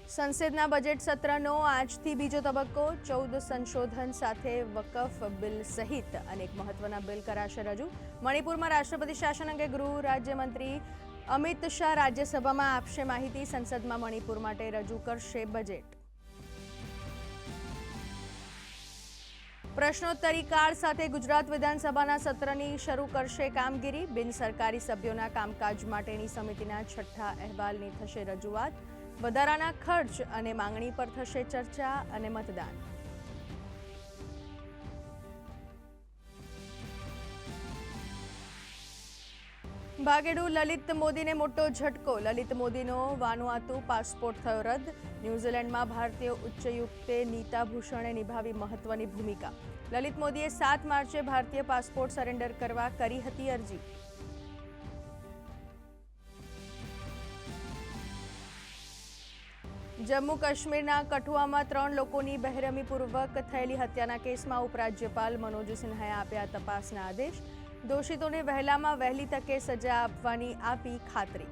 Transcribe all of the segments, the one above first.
સંસદના બજેટ સત્રનો આજથી બીજો તબક્કો 14 સંશોધન સાથે વકફ બિલ સહિત અનેક મહત્વના બિલ કરાશે રજૂ। મણિપુરમાં રાષ્ટ્રપતિ શાસન અંગે ગૃહ રાજ્યમંત્રી અમિત શાહ રાજ્યસભામાં આપશે માહિતી। સંસદમાં મણિપુર માટે રજૂ કરશે બજેટ। પ્રશ્નોત્તરી કાળ સાથે ગુજરાત વિધાનસભાના સત્રની શરૂ કરશે કામગીરી। બિન સરકારી સભ્યોના કામકાજ માટેની સમિતિના છઠ્ઠા અહેવાલની થશે રજૂઆત। વધારાના ખર્ચ અને માંગણી પર થશે ચર્ચા અને મતદાન। ભાગેડુ લલિત મોદીને મોટો ઝટકો। લલિત મોદીનો વાનુઆતુ પાસપોર્ટ થયો રદ। ન્યૂઝીલેન્ડમાં ભારતીય ઉચ્ચાયુક્તે નીતા ભૂષણે નિભાવી મહત્વની ભૂમિકા। લલિત મોદીએ 7 માર્ચે ભારતીય પાસપોર્ટ સરેન્ડર કરવા કરી હતી અરજી। જમ્મુ કાશ્મીરના કઠુઆમાં 3 લોકોની બહેરમીપૂર્વક થયેલી હત્યાના કેસમાં ઉપરાજ્યપાલ મનોજ સિન્હાએ આપ્યા તપાસના આદેશ। દોષિતોને વહેલામાં વહેલી તકે સજા આપવાની આપી ખાતરી।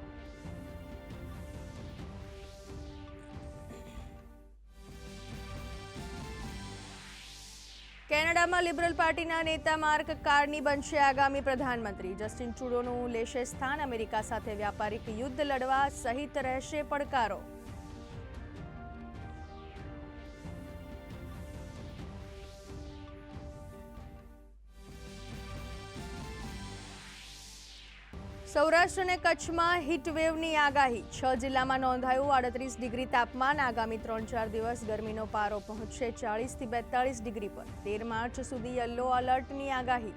કેનેડામાં લિબરલ પાર્ટીના નેતા માર્ક કાર્ની બનશે આગામી પ્રધાનમંત્રી। જસ્ટિન ટ્રુડોનું લેશે સ્થાન। અમેરિકા સાથે વ્યાપારિક યુદ્ધ લડવા સહિત રહેશે પડકારો। સૌરાષ્ટ્ર અને કચ્છમાં હીટવેવની આગાહી। 6 જિલ્લામાં નોંધાયું 38 ડિગ્રી તાપમાન। આગામી 3-4 દિવસ ગરમીનો પારો પહોંચશે 40 થી 42 ડિગ્રી પર। 13 માર્ચ સુધી યલો એલર્ટની આગાહી।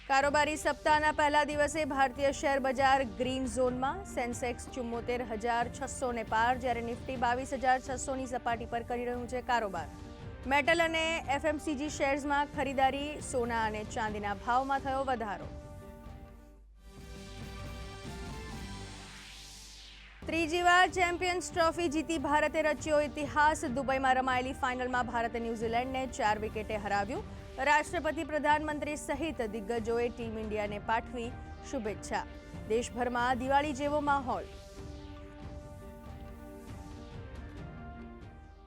કારોબારી સપ્તાહના પહેલા દિવસે ભારતીય શેર બજાર ગ્રીન ઝોનમાં। સેન્સેક્સ 74,600 ને પાર, જ્યારે નિફ્ટી 22,600ની સપાટી પર કરી રહ્યું છે કારોબાર। મેટલ અને એફએમસીજી શેર્સમાં ખરીદારી। સોના અને ચાંદીના ભાવમાં થયો વધારો। ત્રીજી વાર ચેમ્પિયન્સ ટ્રોફી જીતી ભારતે રચ્યો ઇતિહાસ। દુબઈમાં રમાયેલી ફાઇનલમાં ભારતે ન્યૂઝીલેન્ડને 4 વિકેટે હરાવ્યું। રાષ્ટ્રપતિ, પ્રધાનમંત્રી સહિત દિગ્ગજોએ ટીમ ઇન્ડિયાને પાઠવી શુભેચ્છા। દેશભરમાં દિવાળી જેવો માહોલ।